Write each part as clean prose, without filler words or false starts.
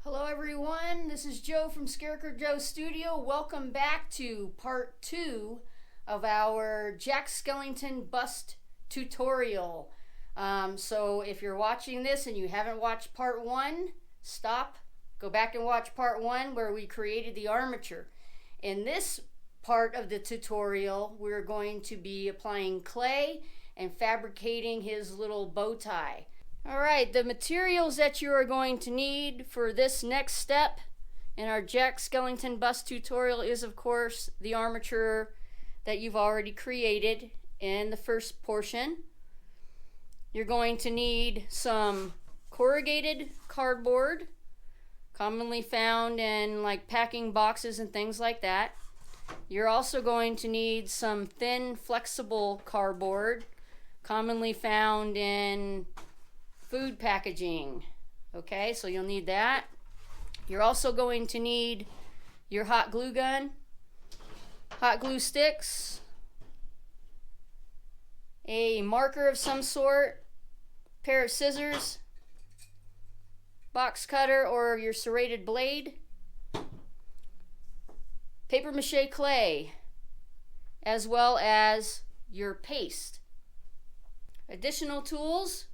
Hello everyone, this is Joe from Scarecrow Studio. Welcome back to part 2 of our Jack Skellington bust tutorial. So if you're watching this and you haven't watched part 1, stop, go back and watch part 1 where we created the armature. In this part of the tutorial, we're going to be applying clay and fabricating his little bow tie. Alright, the materials that you are going to need for this next step in our Jack Skellington bust tutorial is, of course, the armature that you've already created in the first portion. You're going to need some corrugated cardboard, commonly found in like packing boxes and things like that. You're also going to need some thin, flexible cardboard, commonly found in food packaging. Okay, so you'll need that. You're also going to need your hot glue gun, hot glue sticks, a marker of some sort, pair of scissors, box cutter or your serrated blade, paper mache clay, as well as your paste. Additional tools: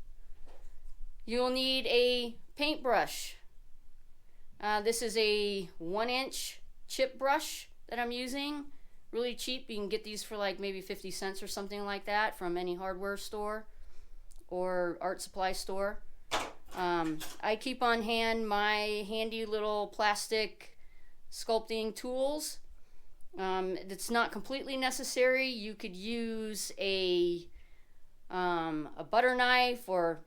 you'll need a paintbrush. This is a 1-inch chip brush that I'm using. Really cheap. You can get these for like maybe 50 cents or something like that from any hardware store or art supply store. I keep on hand my handy little plastic sculpting tools. It's not completely necessary. You could use a butter knife or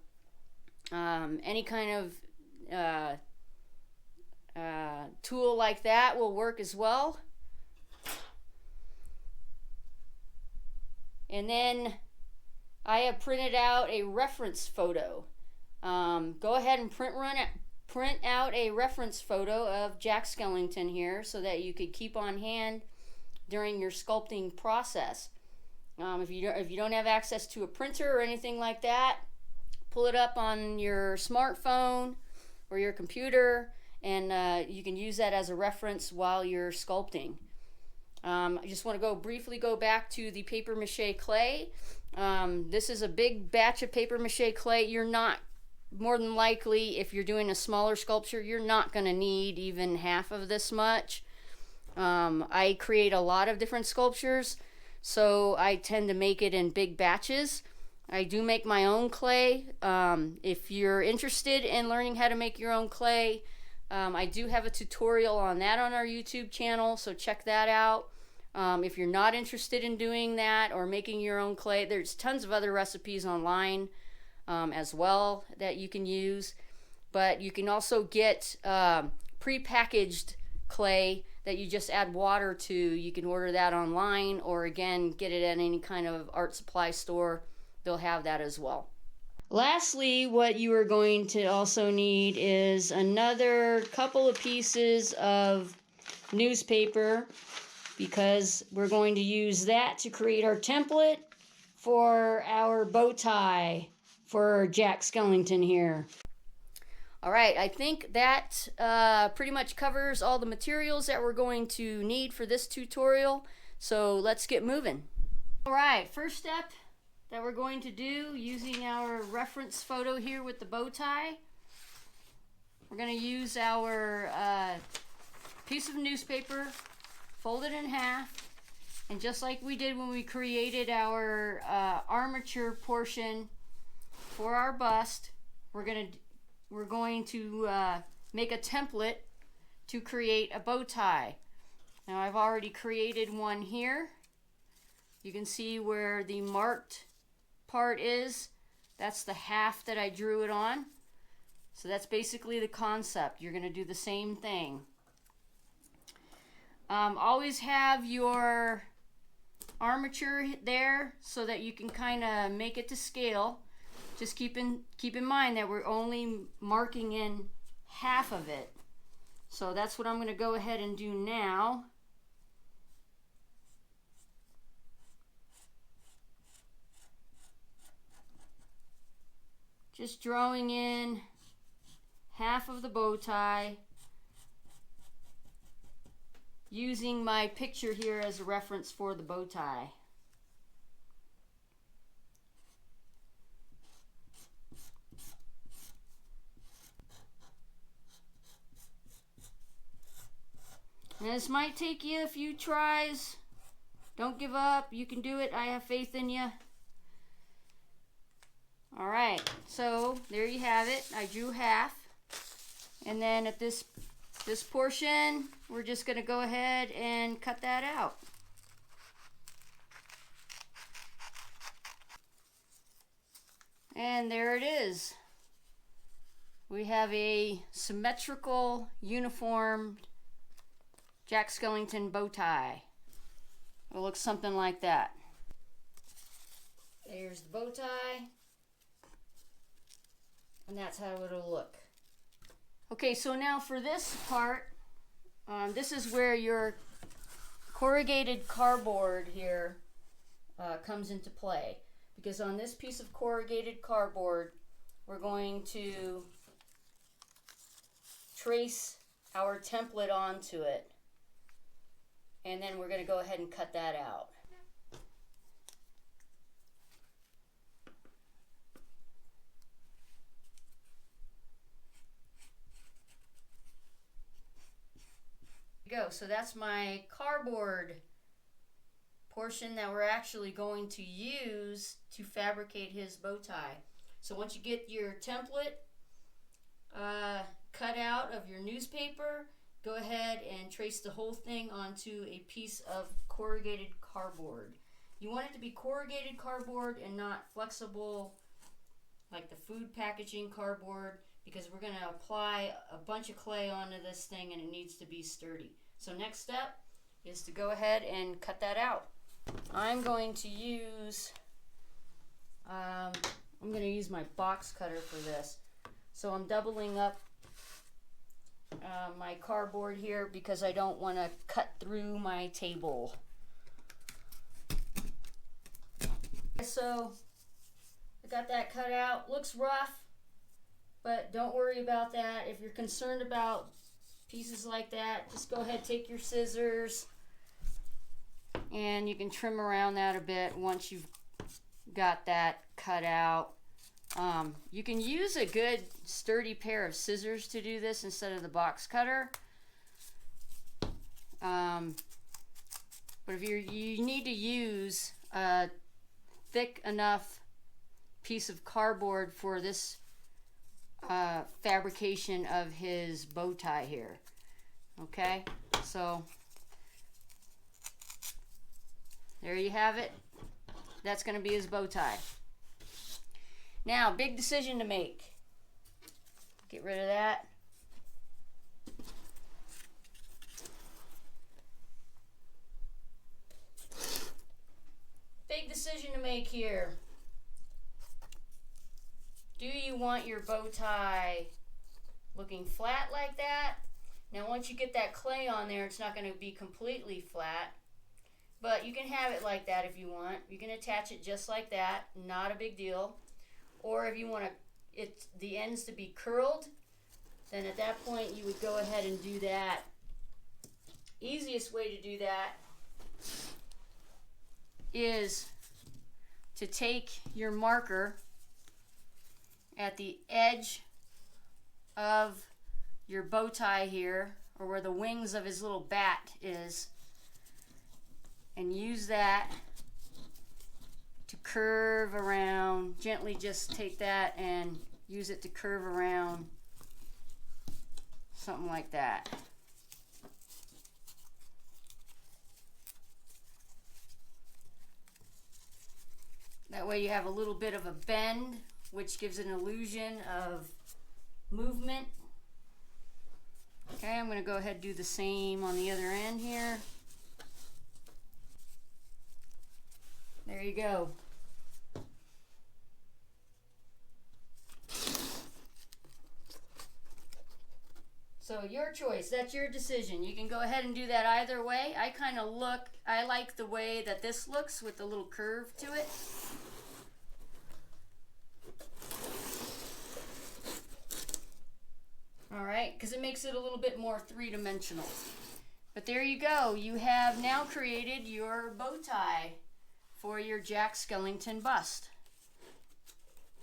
any kind of tool like that will work as well. And then I have printed out a reference photo. Go ahead and print out a reference photo of Jack Skellington here so that you could keep on hand during your sculpting process. If you don't have access to a printer or anything like that, pull it up on your smartphone or your computer, and you can use that as a reference while you're sculpting. I just want to briefly go back to the paper mache clay. This is a big batch of paper mache clay. You're not, more than likely, if you're doing a smaller sculpture, you're not going to need even half of this much. I create a lot of different sculptures, so I tend to make it in big batches. I do make my own clay. If you're interested in learning how to make your own clay, I do have a tutorial on that on our YouTube channel, so check that out. If you're not interested in doing that or making your own clay, there's tons of other recipes online as well that you can use. But you can also get pre-packaged clay that you just add water to. You can order that online, or again, get it at any kind of art supply store. They'll have that as well. Lastly, what you are going to also need is another couple of pieces of newspaper, because we're going to use that to create our template for our bow tie for Jack Skellington here. Alright, I think that pretty much covers all the materials that we're going to need for this tutorial, so let's get moving. Alright, first step that we're going to do, using our reference photo here with the bow tie, we're going to use our piece of newspaper, fold it in half, and just like we did when we created our armature portion for our bust, we're going to make a template to create a bow tie. Now I've already created one here. You can see where the marked part is. That's the half that I drew it on. So that's basically the concept. You're going to do the same thing. Always have your armature there so that you can kind of make it to scale. Just keep in mind that we're only marking in half of it. So that's what I'm going to go ahead and do now. Just drawing in half of the bow tie, using my picture here as a reference for the bow tie. And this might take you a few tries. Don't give up. You can do it. I have faith in you. Alright, so there you have it. I drew half. And then at this portion, we're just going to go ahead and cut that out. And there it is. We have a symmetrical, uniform Jack Skellington bow tie. It looks something like that. There's the bow tie. And that's how it'll look. Okay, so now for this part, this is where your corrugated cardboard here comes into play. Because on this piece of corrugated cardboard, we're going to trace our template onto it. And then we're going to go ahead and cut that out. Go. So that's my cardboard portion that we're actually going to use to fabricate his bow tie. So once you get your template cut out of your newspaper, go ahead and trace the whole thing onto a piece of corrugated cardboard. You want it to be corrugated cardboard and not flexible like the food packaging cardboard, because we're going to apply a bunch of clay onto this thing and it needs to be sturdy. So next step is to go ahead and cut that out. I'm going to use my box cutter for this. So I'm doubling up my cardboard here because I don't want to cut through my table. So I got that cut out. Looks rough, but don't worry about that. If you're concerned about pieces like that, just go ahead, take your scissors, and you can trim around that a bit once you've got that cut out. You can use a good sturdy pair of scissors to do this instead of the box cutter. But if you need to use a thick enough piece of cardboard for this fabrication of his bow tie here. Okay, so there you have it. That's going to be his bow tie. Now, big decision to make. Get rid of that. Big decision to make here. Do you want your bow tie looking flat like that? Now once you get that clay on there, it's not going to be completely flat, but you can have it like that if you want. You can attach it just like that, not a big deal. Or if you want the ends to be curled, then at that point you would go ahead and do that. Easiest way to do that is to take your marker at the edge of your bow tie here, or where the wings of his little bat is, and use that to curve around. Gently just take that and use it to curve around, something like that. That way you have a little bit of a bend, which gives an illusion of movement. Okay, I'm going to go ahead and do the same on the other end here. There you go. So your choice, that's your decision. You can go ahead and do that either way. I like the way that this looks with a little curve to it. makes it a little bit more three-dimensional. But there you go. You have now created your bow tie for your Jack Skellington bust.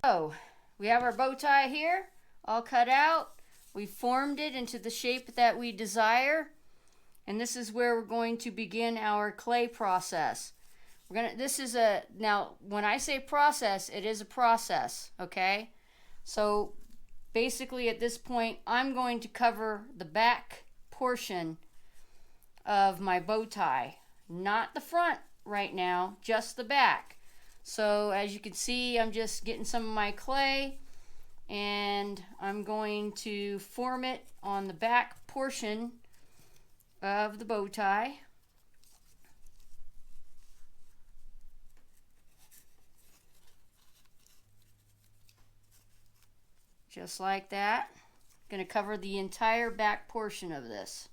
So, we have our bow tie here, all cut out. We formed it into the shape that we desire. And this is where we're going to begin our clay process. Now, when I say process, it is a process, okay? So, basically at this point, I'm going to cover the back portion of my bow tie. Not the front right now, just the back. So as you can see, I'm just getting some of my clay and I'm going to form it on the back portion of the bow tie. Just like that. I'm going to cover the entire back portion of this.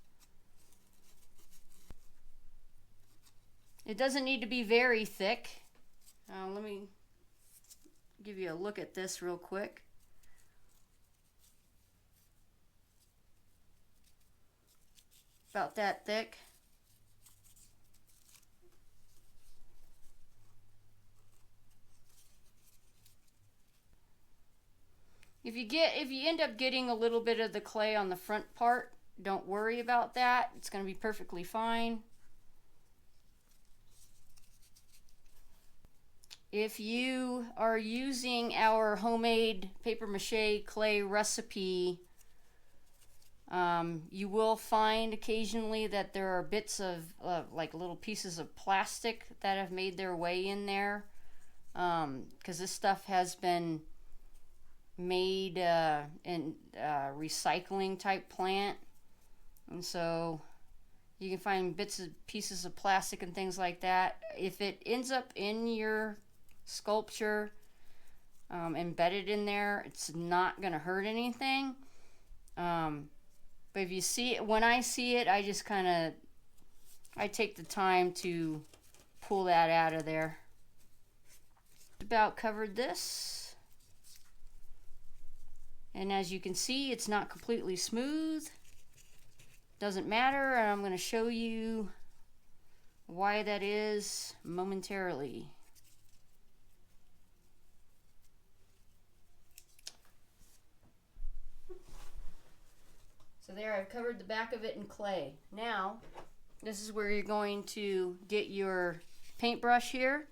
It doesn't need to be very thick. Let me give you a look at this real quick. About that thick. If you end up getting a little bit of the clay on the front part, don't worry about that. It's going to be perfectly fine. If you are using our homemade paper mache clay recipe, you will find occasionally that there are bits of like little pieces of plastic that have made their way in there, because this stuff has been made in a recycling type plant, and so you can find pieces of plastic and things like that. If it ends up in your sculpture embedded in there, it's not gonna hurt anything, but if you see it, when I see it, I just I take the time to pull that out of there. About covered this, and as you can see, it's not completely smooth. Doesn't matter, and I'm going to show you why that is momentarily. So there, I've covered the back of it in clay. Now, this is where you're going to get your paintbrush here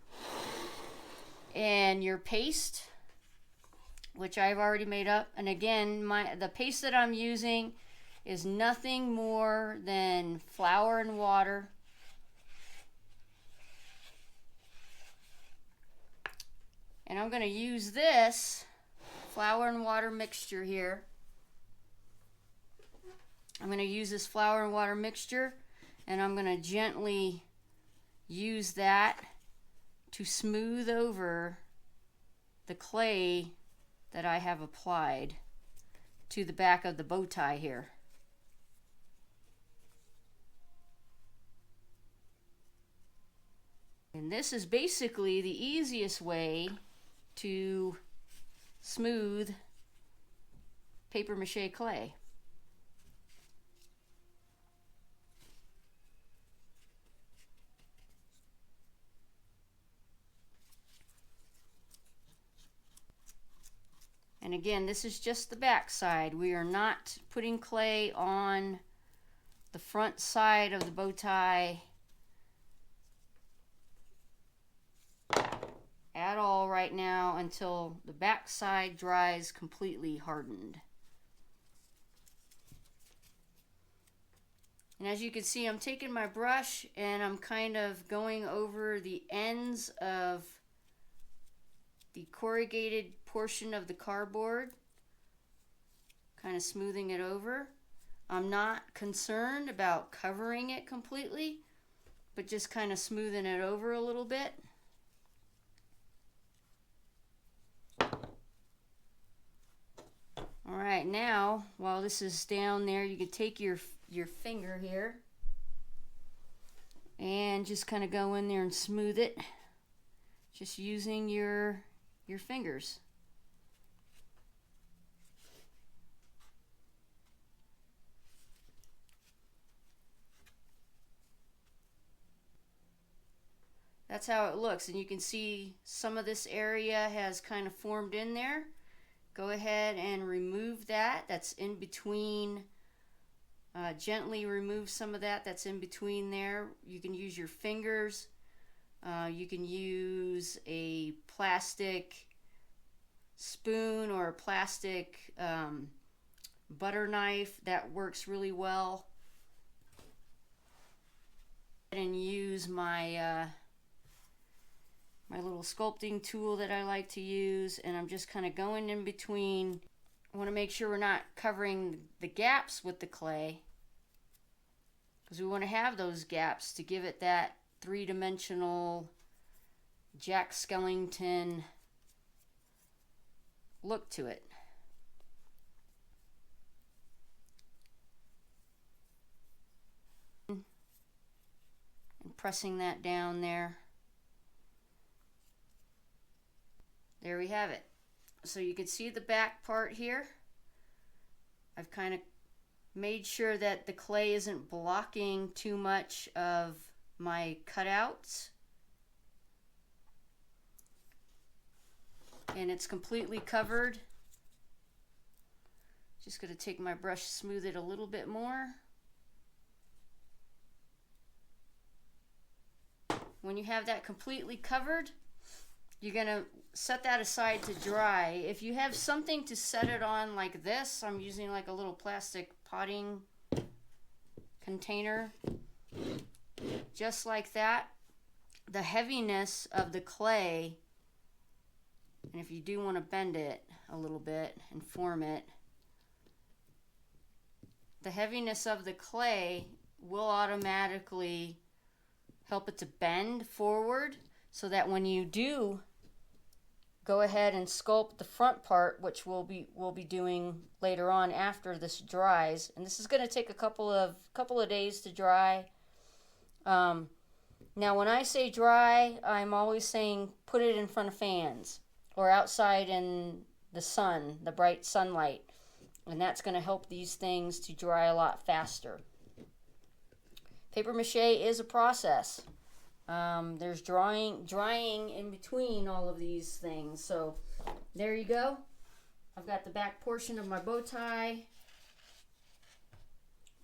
and your paste, which I've already made up. And again, the paste that I'm using is nothing more than flour and water. And I'm going to use this flour and water mixture here. I'm going to use this flour and water mixture, and I'm going to gently use that to smooth over the clay that I have applied to the back of the bow tie here. And this is basically the easiest way to smooth paper mache clay. And again, this is just the back side. We are not putting clay on the front side of the bow tie at all right now until the back side dries completely hardened. And as you can see, I'm taking my brush and I'm kind of going over the ends of the corrugated portion of the cardboard, kind of smoothing it over. I'm not concerned about covering it completely, but just kind of smoothing it over a little bit. All right, now while this is down there, you can take your finger here and just kind of go in there and smooth it, just using your fingers. That's how it looks, and you can see some of this area has kind of formed in there. Go ahead and remove that. That's in between. Gently remove some of that that's in between there. You can use your fingers. You can use a plastic spoon or a plastic butter knife. That works really well. And use my my little sculpting tool that I like to use, and I'm just kind of going in between. I want to make sure we're not covering the gaps with the clay, because we want to have those gaps to give it that three-dimensional Jack Skellington look to it. And pressing that down there. There we have it. So you can see the back part here. I've kind of made sure that the clay isn't blocking too much of my cutouts. And it's completely covered. Just going to take my brush, smooth it a little bit more. When you have that completely covered, you're going to set that aside to dry. If you have something to set it on like this, I'm using like a little plastic potting container, just like that. The heaviness of the clay, and if you do want to bend it a little bit and form it, the heaviness of the clay will automatically help it to bend forward, so that when you do go ahead and sculpt the front part, which we'll be doing later on after this dries, and this is going to take a couple of days to dry. Now when I say dry, I'm always saying put it in front of fans or outside in the sun, the bright sunlight, and that's going to help these things to dry a lot faster. Paper mache is a process. There's drying in between all of these things. So there you go. I've got the back portion of my bow tie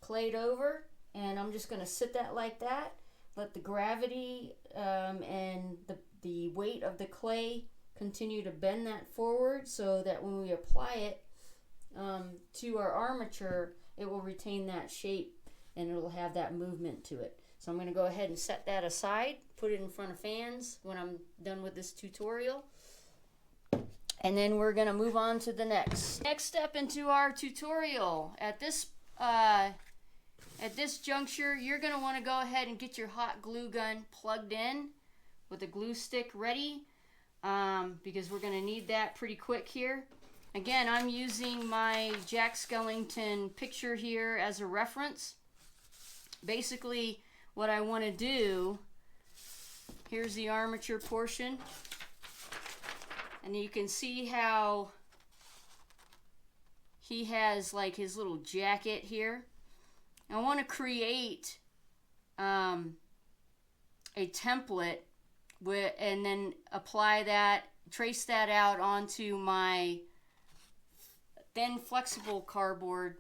clayed over, and I'm just going to sit that like that. Let the gravity and the weight of the clay continue to bend that forward, so that when we apply it to our armature, it will retain that shape and it will have that movement to it. So I'm going to go ahead and set that aside, put it in front of fans when I'm done with this tutorial. And then we're going to move on to the next step into our tutorial. At this juncture, you're going to want to go ahead and get your hot glue gun plugged in with a glue stick ready, because we're going to need that pretty quick here. Again, I'm using my Jack Skellington picture here as a reference. Basically, what I want to do, here's the armature portion, and you can see how he has like his little jacket here. I want to create a template and then apply that, trace that out onto my thin flexible cardboard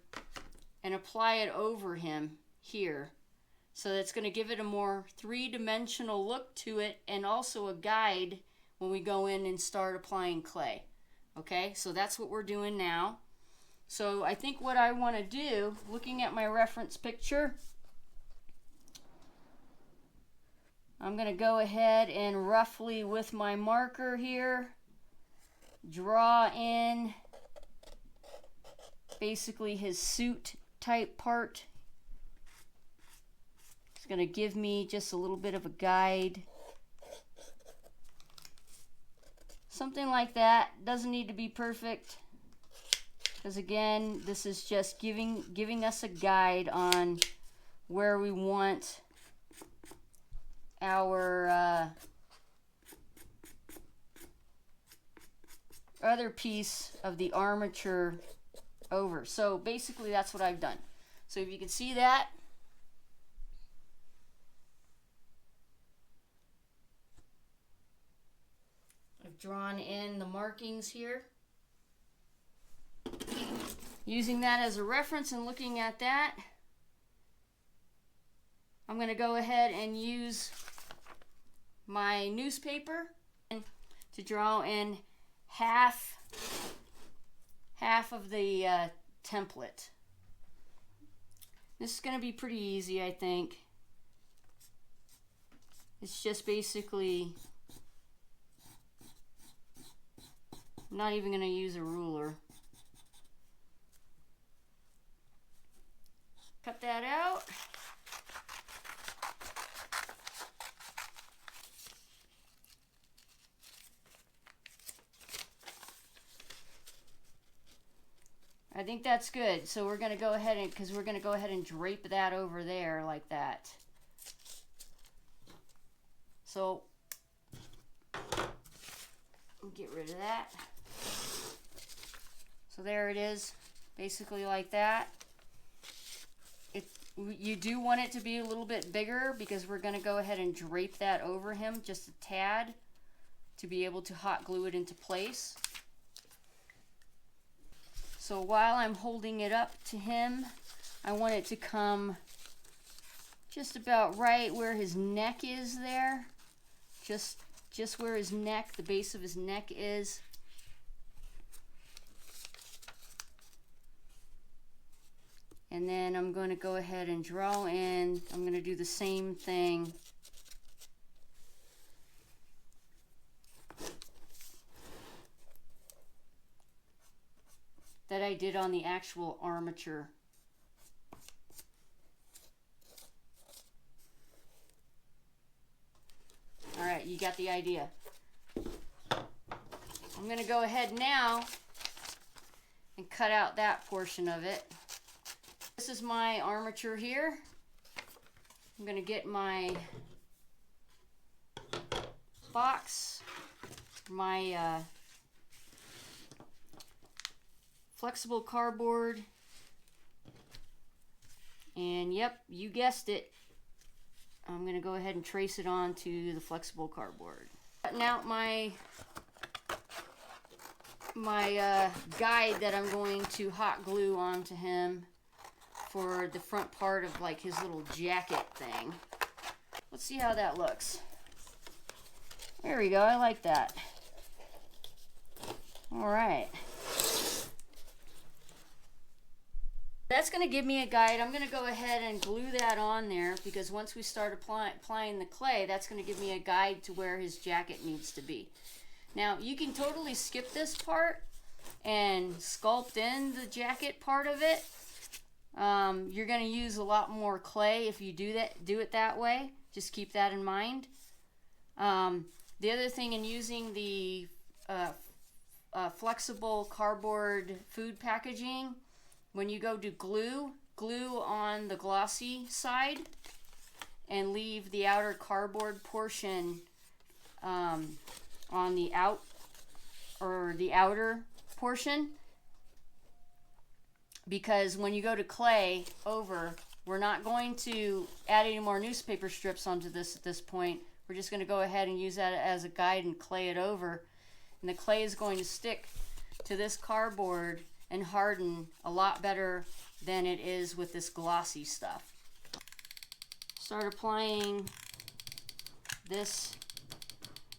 and apply it over him here. So that's going to give it a more three-dimensional look to it, and also a guide when we go in and start applying clay. Okay, so that's what we're doing now. So I think what I want to do, looking at my reference picture, I'm going to go ahead and roughly with my marker here draw in basically his suit type part. It's going to give me just a little bit of a guide. Something like that. Doesn't need to be perfect, because again, this is just giving us a guide on where we want our other piece of the armature over. So basically that's what I've done. So if you can see that, drawn in the markings here. Using that as a reference and looking at that, I'm going to go ahead and use my newspaper to draw in half of the template. This is going to be pretty easy, I think. It's just basically, I'm not even going to use a ruler. Cut that out. I think that's good. So we're going to go ahead and, because we're going to go ahead and drape that over there like that. So get rid of that. So there it is, basically like that. You do want it to be a little bit bigger because we're going to go ahead and drape that over him just a tad to be able to hot glue it into place. So while I'm holding it up to him, I want it to come just about right where his neck is there. Just where his neck, the base of his neck is. And then I'm going to go ahead and draw in, I'm going to do the same thing that I did on the actual armature. Alright, you got the idea. I'm going to go ahead now and cut out that portion of it. This is my armature here. I'm going to get my box, my flexible cardboard, and yep, you guessed it, I'm going to go ahead and trace it onto the flexible cardboard. Now my guide that I'm going to hot glue onto him for the front part of like his little jacket thing. Let's see how that looks. There we go, I like that. Alright. That's going to give me a guide. I'm going to go ahead and glue that on there because once we start applying the clay, that's going to give me a guide to where his jacket needs to be. Now, you can totally skip this part and sculpt in the jacket part of it. You're going to use a lot more clay if you do it that way. Just keep that in mind. The other thing in using the flexible cardboard food packaging, when you go to glue on the glossy side and leave the outer cardboard portion on the outer portion, because when you go to clay over, we're not going to add any more newspaper strips onto this at this point. We're just going to go ahead and use that as a guide and clay it over, and the clay is going to stick to this cardboard and harden a lot better than it is with this glossy stuff. Start applying this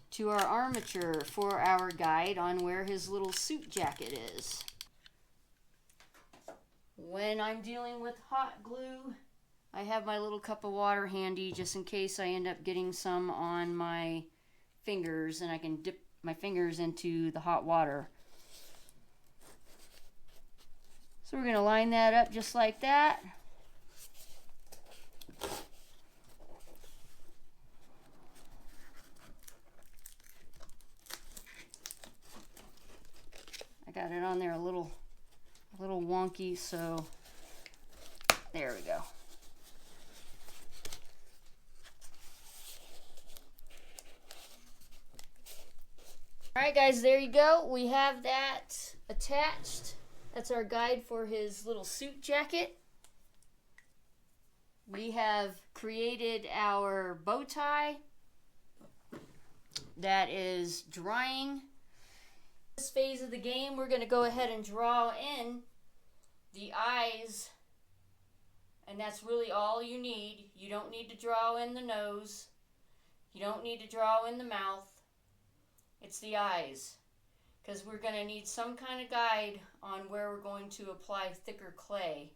to our armature for our guide on where his little suit jacket is. When I'm dealing with hot glue, I have my little cup of water handy just in case I end up getting some on my fingers and I can dip my fingers into the hot water. So we're going to line that up just like that. I got it on there a little wonky, so there we go. Alright guys, there you go. We have that attached. That's our guide for his little suit jacket. We have created our bow tie that is drying This phase of the game, we're going to go ahead and draw in the eyes, and that's really all you need. You don't need to draw in the nose. You don't need to draw in the mouth. It's the eyes, because we're going to need some kind of guide on where we're going to apply thicker clay,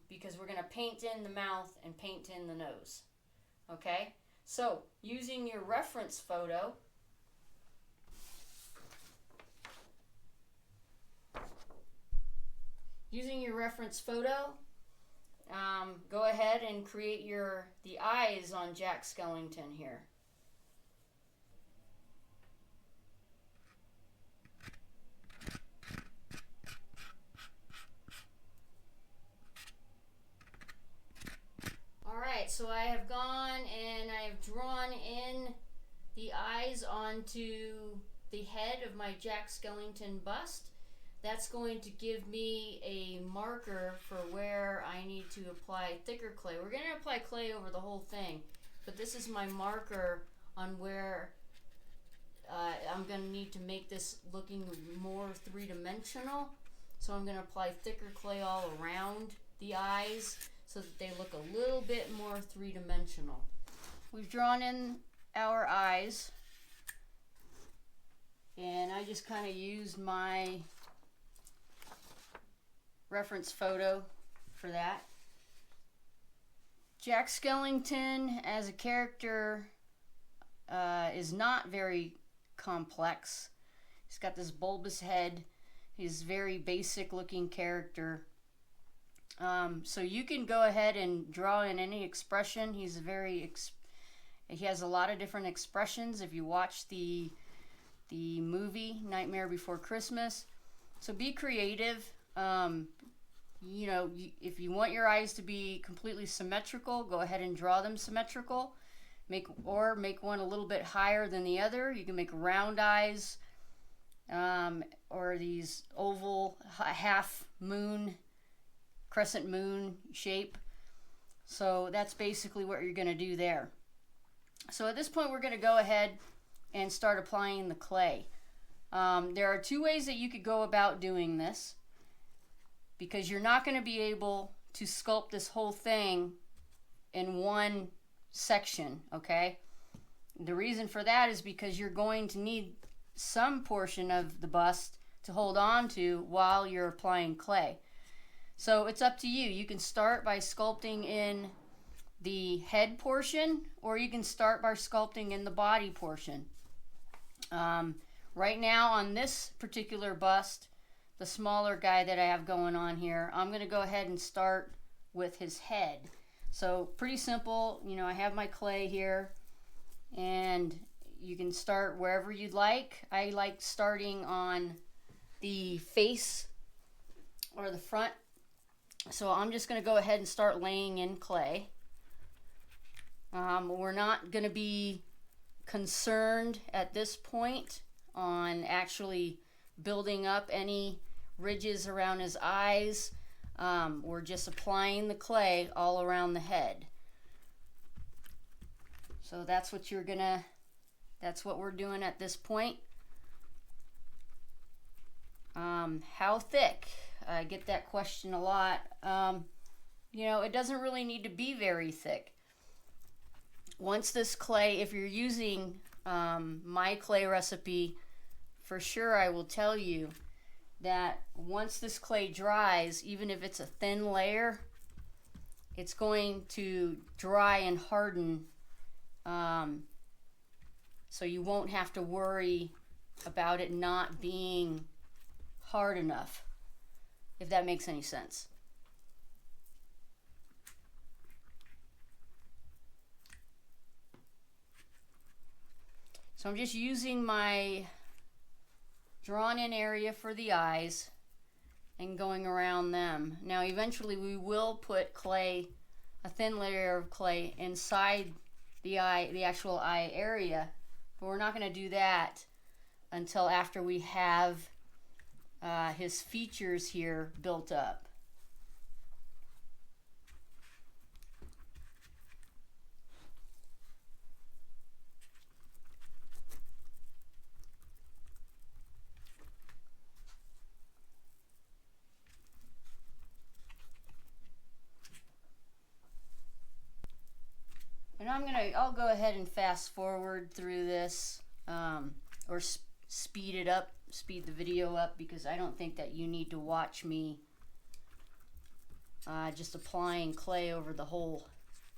because we're going to paint in the mouth and paint in the nose. Okay, so using your reference photo, go ahead and create the eyes on Jack Skellington here. Alright, so I have gone and I have drawn in the eyes onto the head of my Jack Skellington bust. That's going to give me a marker for where I need to apply thicker clay. We're going to apply clay over the whole thing, but this is my marker on where I'm going to need to make this looking more three-dimensional. So I'm going to apply thicker clay all around the eyes so that they look a little bit more three-dimensional. We've drawn in our eyes, and I just kind of used my reference photo for that. Jack Skellington as a character is not very complex. He's got this bulbous head. He's a very basic looking character. So you can go ahead and draw in any expression. He has a lot of different expressions if you watch the movie Nightmare Before Christmas. So be creative. You know, if you want your eyes to be completely symmetrical, go ahead and draw them symmetrical. Make one a little bit higher than the other. You can make round eyes, or these oval half moon, crescent moon shape. So that's basically what you're going to do there. So at this point, we're going to go ahead and start applying the clay. There are two ways that you could go about doing this, because you're not going to be able to sculpt this whole thing in one section, okay? The reason for that is because you're going to need some portion of the bust to hold on to while you're applying clay. So it's up to you. You can start by sculpting in the head portion, or you can start by sculpting in the body portion. Right now on this particular bust, the smaller guy that I have going on here, I'm going to go ahead and start with his head. So pretty simple. You know, I have my clay here, and you can start wherever you'd like. I like starting on the face or the front. So I'm just going to go ahead and start laying in clay. We're not going to be concerned at this point on actually building up any ridges around his eyes. We're just applying the clay all around the head. So that's what we're doing at this point. How thick? I get that question a lot. You know, it doesn't really need to be very thick. Once this clay, if you're using my clay recipe, for sure I will tell you that once this clay dries, even if it's a thin layer, it's going to dry and harden, so you won't have to worry about it not being hard enough, if that makes any sense. So I'm just using my drawn in area for the eyes and going around them. Now eventually we will put clay, a thin layer of clay inside the eye, the actual eye area, but we're not going to do that until after we have his features here built up. I'll go ahead and fast forward through this, or speed it up, speed the video up, because I don't think that you need to watch me just applying clay over the whole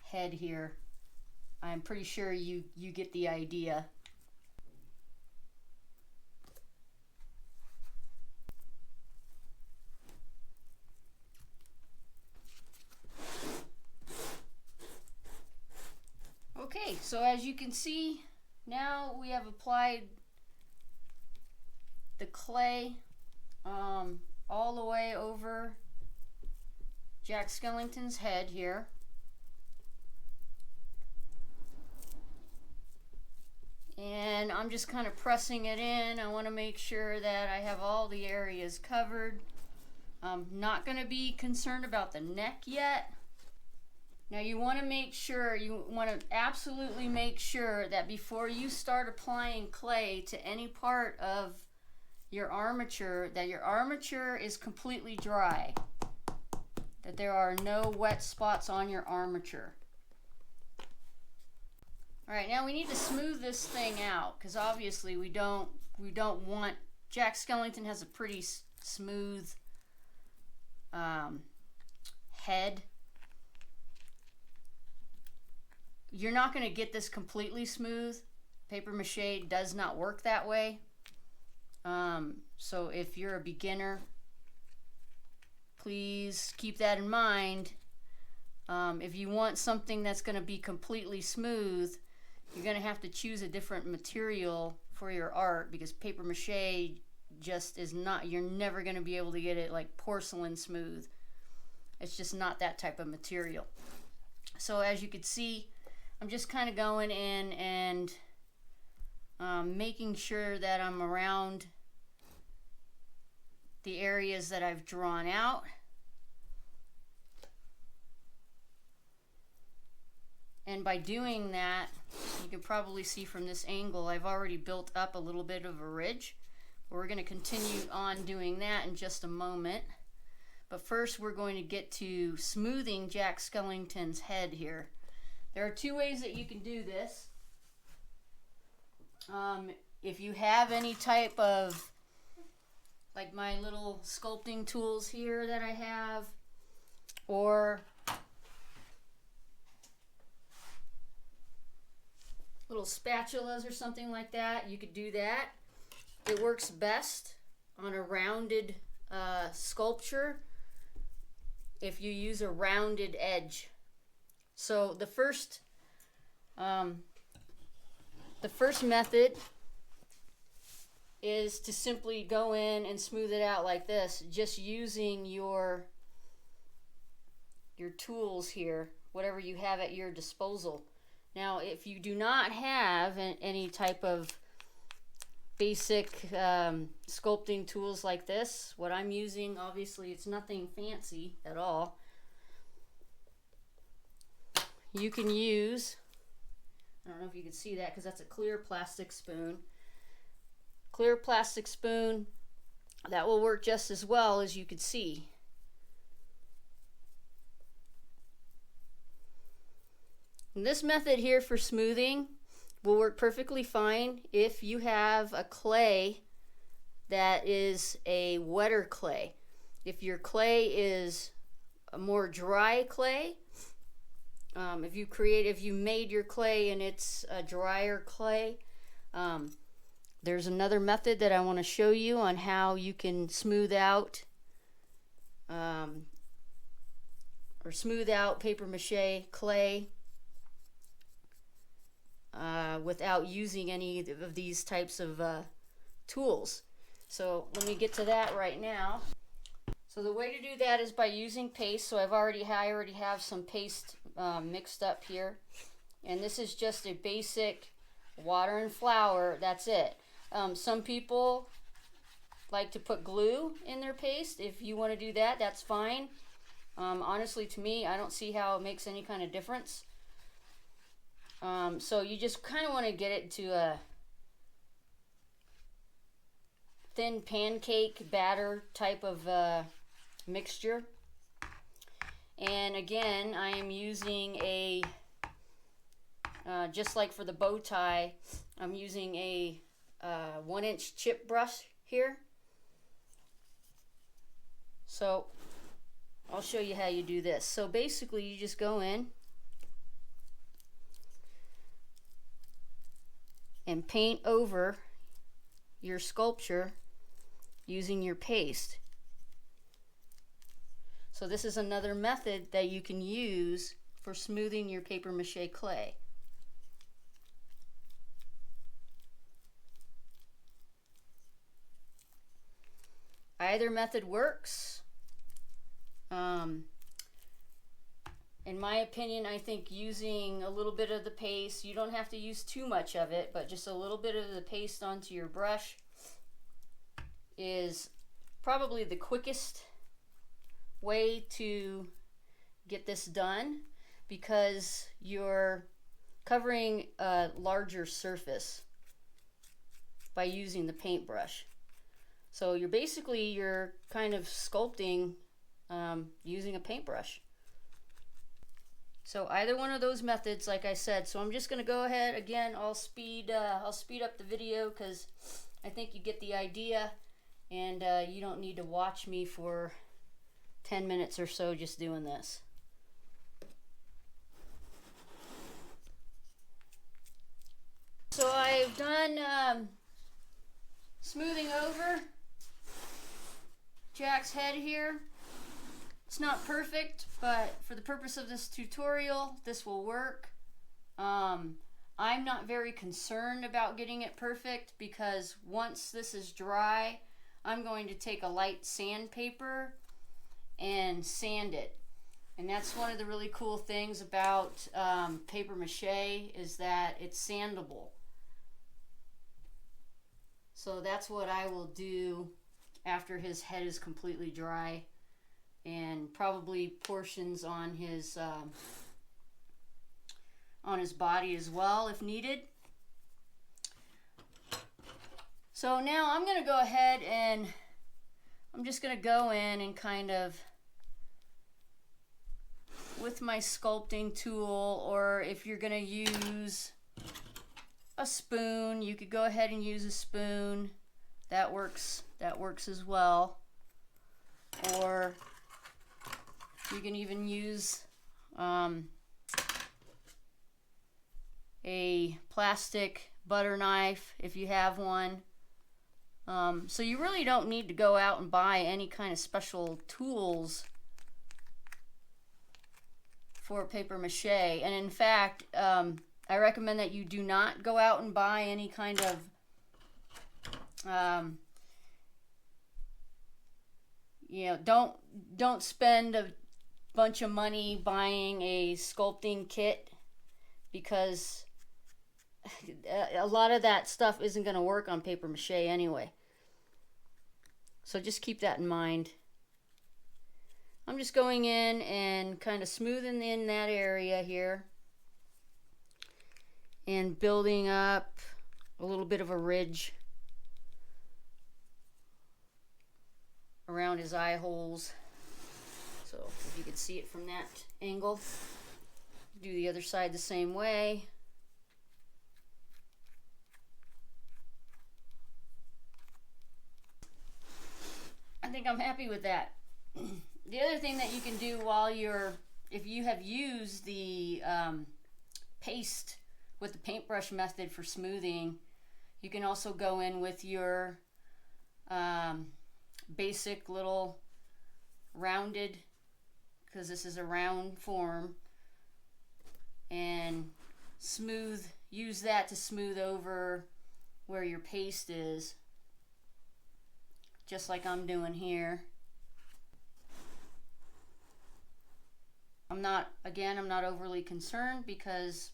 head here. I'm pretty sure you get the idea. Okay, so as you can see, now we have applied the clay all the way over Jack Skellington's head here. And I'm just kind of pressing it in. I want to make sure that I have all the areas covered. I'm not going to be concerned about the neck yet. Now you want to absolutely make sure that before you start applying clay to any part of your armature, that your armature is completely dry, that there are no wet spots on your armature. All right, now we need to smooth this thing out, because obviously we don't want, Jack Skellington has a pretty smooth head. You're not going to get this completely smooth. Paper mache does not work that way. So if you're a beginner, please keep that in mind. If you want something that's going to be completely smooth, you're going to have to choose a different material for your art, because paper mache just is not, you're never going to be able to get it like porcelain smooth. It's just not that type of material. So as you can see, I'm just kind of going in and making sure that I'm around the areas that I've drawn out. And by doing that, you can probably see from this angle, I've already built up a little bit of a ridge. We're going to continue on doing that in just a moment. But first we're going to get to smoothing Jack Skellington's head here. There are two ways that you can do this. If you have any type of, like my little sculpting tools here that I have, or little spatulas or something like that, you could do that. It works best on a rounded sculpture if you use a rounded edge. So the first method is to simply go in and smooth it out like this, just using your tools here, whatever you have at your disposal. Now, if you do not have any type of basic sculpting tools like this, what I'm using, obviously it's nothing fancy at all. You can use, I don't know if you can see that because that's a clear plastic spoon. Clear plastic spoon, that will work just as well, as you can see. And this method here for smoothing will work perfectly fine if you have a clay that is a wetter clay. If your clay is a more dry clay, if you made your clay and it's a drier clay, there's another method that I want to show you on how you can smooth out paper mache clay without using any of these types of tools. So let me get to that right now. So the way to do that is by using paste. So I already have some paste mixed up here, and this is just a basic water and flour. That's it. Some people like to put glue in their paste. If you want to do that, that's fine. Honestly, to me, I don't see how it makes any kind of difference. So you just kind of want to get it to a thin pancake batter type of mixture. And again, I am using a just like for the bow tie, I'm using a 1-inch chip brush here. So I'll show you how you do this. So basically you just go in and paint over your sculpture using your paste. So this is another method that you can use for smoothing your paper mache clay. Either method works. In my opinion, I think using a little bit of the paste, you don't have to use too much of it, but just a little bit of the paste onto your brush is probably the quickest way to get this done, because you're covering a larger surface by using the paintbrush. So you're kind of sculpting using a paintbrush. So either one of those methods, like I said. So I'm just going to go ahead again. I'll speed up the video because I think you get the idea, and you don't need to watch me for 10 minutes or so just doing this. So I've done smoothing over Jack's head here. It's not perfect, but for the purpose of this tutorial, this will work. I'm not very concerned about getting it perfect, because once this is dry, I'm going to take a light sandpaper and sand it. And that's one of the really cool things about paper mache, is that it's sandable. So that's what I will do after his head is completely dry, and probably portions on his body as well if needed. So now I'm going to go ahead and I'm just going to go in and kind of, with my sculpting tool, or if you're going to use a spoon, you could go ahead and use a spoon. That works as well. Or you can even use a plastic butter knife if you have one. So you really don't need to go out and buy any kind of special tools for paper mache. And in fact, I recommend that you do not go out and buy any kind of don't spend a bunch of money buying a sculpting kit, because a lot of that stuff isn't going to work on paper mache anyway. So just keep that in mind. I'm just going in and kind of smoothing in that area here and building up a little bit of a ridge around his eye holes. So if you can see it from that angle, do the other side the same way. I think I'm happy with that. The other thing that you can do if you have used the paste with the paintbrush method for smoothing, you can also go in with your basic little rounded, because this is a round form, and use that to smooth over where your paste is, just like I'm doing here. I'm not overly concerned, because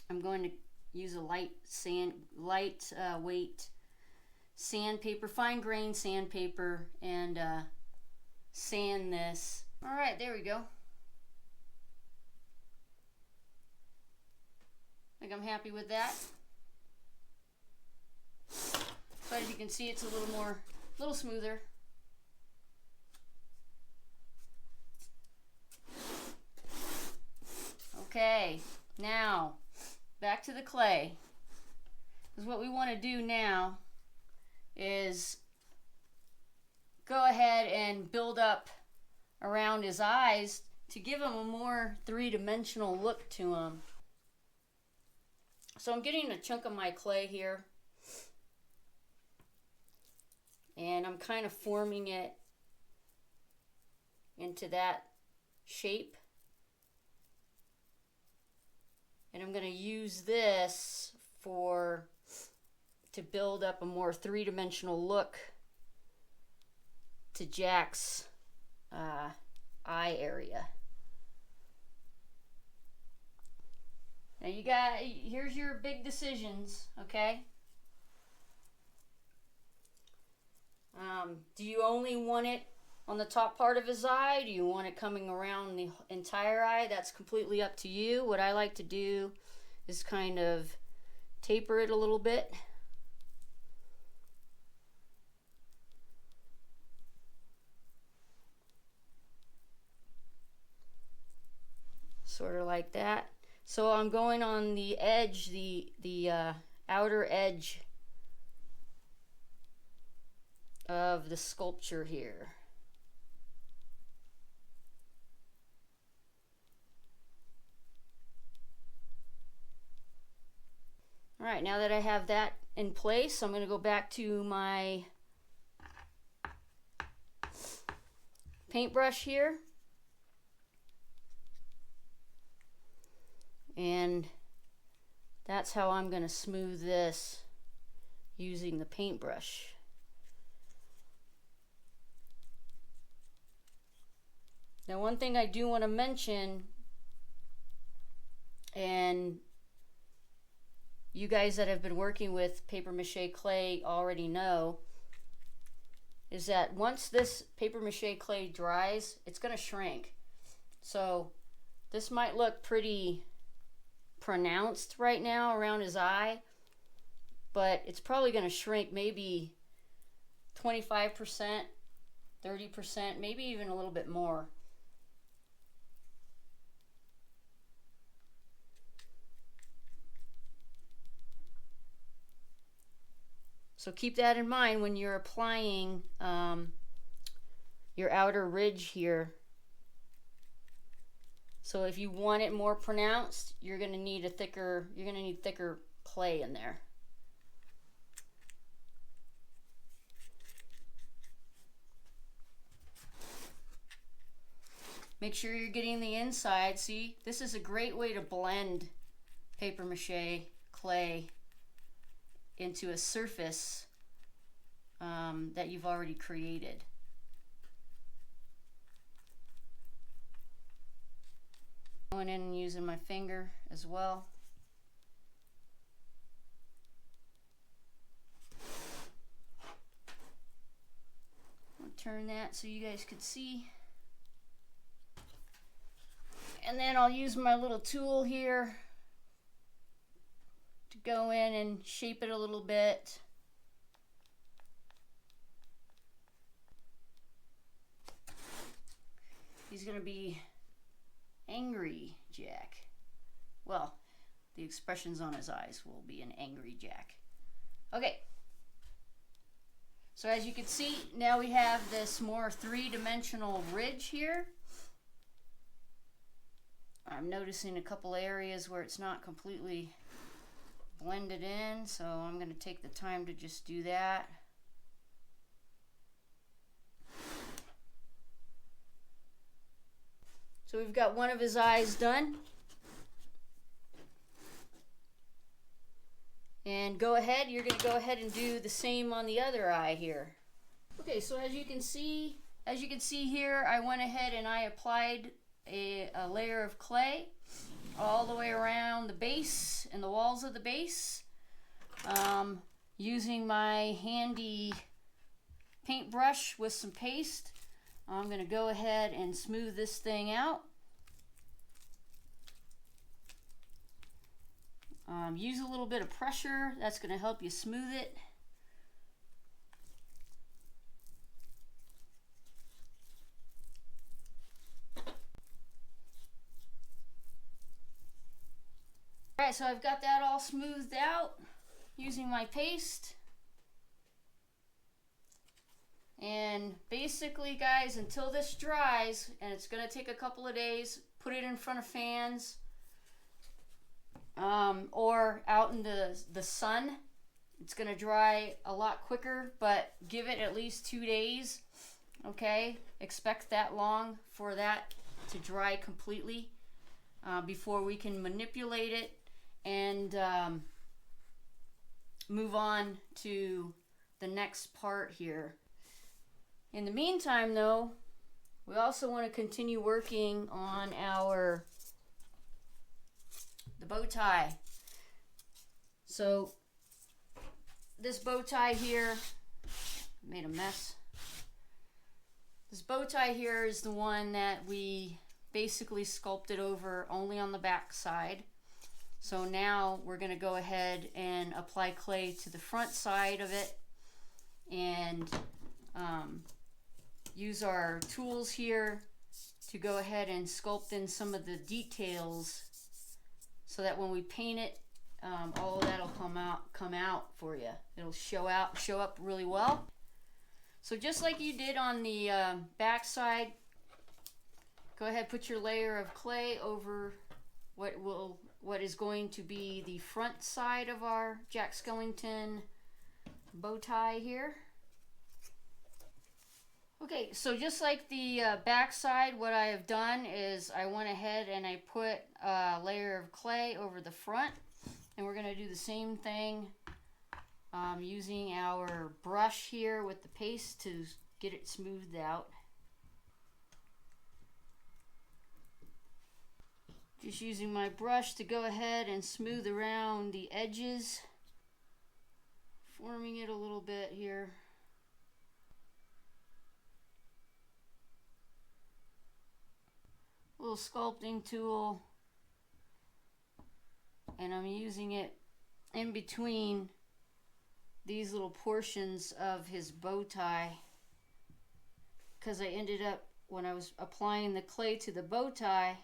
I'm going to use a light weight sandpaper, fine grain sandpaper, and sand this. All right, there we go. I think I'm happy with that. But as you can see, it's a little smoother. Okay, Now, back to the clay. Because what we want to do now is go ahead and build up around his eyes to give him a more three-dimensional look to him. So I'm getting a chunk of my clay here, and I'm kind of forming it into that shape. And I'm going to use this to build up a more three-dimensional look to Jack's eye area. Now here's your big decisions, okay? Do you only want it on the top part of his eye? Do you want it coming around the entire eye? That's completely up to you. What I like to do is kind of taper it a little bit. Sort of like that. So I'm going on the edge, the outer edge of the sculpture here. All right, now that I have that in place, I'm going to go back to my paintbrush here. And that's how I'm going to smooth this using the paintbrush. Now, one thing I do want to mention, and you guys that have been working with paper mache clay already know, is that once this paper mache clay dries, it's going to shrink. So this might look pretty pronounced right now around his eye, but it's probably going to shrink maybe 25%, 30%, maybe even a little bit more. So keep that in mind when you're applying your outer ridge here. So if you want it more pronounced, you're going to need thicker clay in there. Make sure you're getting the inside. See, this is a great way to blend paper mache clay into a surface that you've already created. Going in and using my finger as well. I'll turn that so you guys could see. And then I'll use my little tool here to go in and shape it a little bit. He's going to be angry Jack. Well, the expressions on his eyes will be an angry Jack. Okay. So as you can see, now we have this more three-dimensional ridge here. I'm noticing a couple areas where it's not completely blended in, so I'm going to take the time to just do that. So we've got one of his eyes done. And you're going to go ahead and do the same on the other eye here. Okay, so as you can see here, I went ahead and I applied a layer of clay all the way around the base and the walls of the base, using my handy paintbrush with some paste. I'm going to go ahead and smooth this thing out. Use a little bit of pressure. That's going to help you smooth it. Alright, so I've got that all smoothed out using my paste. And basically, guys, until this dries, and it's going to take a couple of days, put it in front of fans or out in the sun. It's going to dry a lot quicker, but give it at least 2 days. Okay, expect that long for that to dry completely before we can manipulate it and move on to the next part here. In the meantime, though, we also want to continue working on the bow tie. So this bow tie here, made a mess. This bow tie here is the one that we basically sculpted over only on the back side. So now we're going to go ahead and apply clay to the front side of it and use our tools here to go ahead and sculpt in some of the details so that when we paint it, all of that'll come out for you. It'll show up really well. So just like you did on the back side, go ahead, put your layer of clay over what is going to be the front side of our Jack Skellington bow tie here. Okay, so just like the back side, what I have done is I went ahead and I put a layer of clay over the front, and we're going to do the same thing using our brush here with the paste to get it smoothed out. Just using my brush to go ahead and smooth around the edges, forming it a little bit here. Little sculpting tool, and I'm using it in between these little portions of his bow tie because I ended up, when I was applying the clay to the bow tie,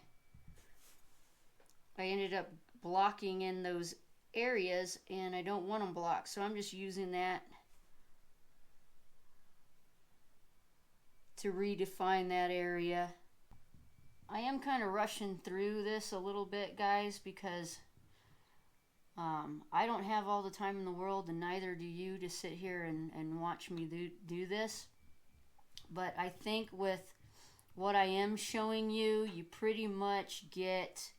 I ended up blocking in those areas, and I don't want them blocked, so I'm just using that to redefine that area. I am kind of rushing through this a little bit, guys, because I don't have all the time in the world, and neither do you, to sit here and watch me do this. But I think with what I am showing you, you pretty much get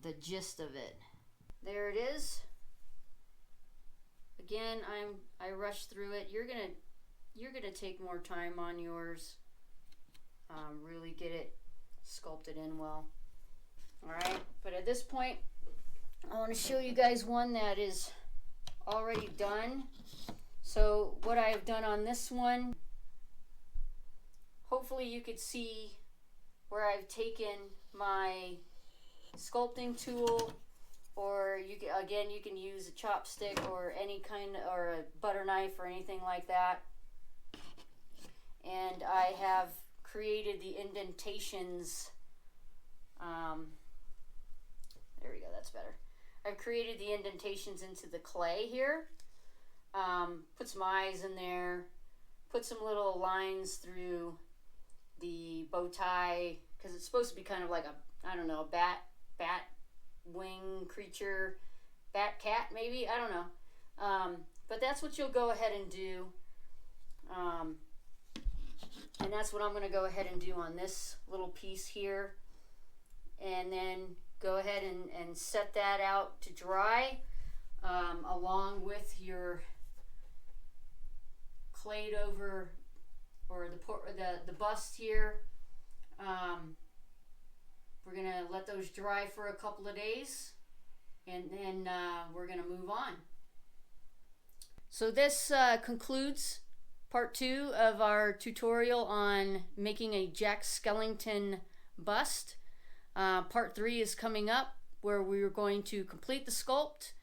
the gist of it. There it is. Again, I rushed through it. You're gonna take more time on yours. Really get it sculpted in well. Alright, but at this point I want to show you guys one that is already done. So what I have done on this one, hopefully you could see where I've taken my sculpting tool, or you can use a chopstick or any kind, or a butter knife or anything like that, and I have created the indentations. There we go, that's better. I've created the indentations into the clay here. Put some eyes in there, put some little lines through the bow tie, because it's supposed to be kind of like a, I don't know, bat wing creature, bat cat maybe, I don't know. But that's what you'll go ahead and do. And that's what I'm going to go ahead and do on this little piece here. And then go ahead and set that out to dry along with your clayed over, or the bust here. We're going to let those dry for a couple of days, and then we're going to move on. So this concludes part 2 of our tutorial on making a Jack Skellington bust. Part 3 is coming up, where we're going to complete the sculpt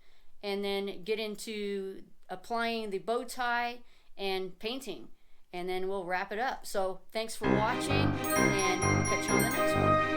and then get into applying the bow tie and painting, and then we'll wrap it up. So thanks for watching, and we'll catch you on the next one.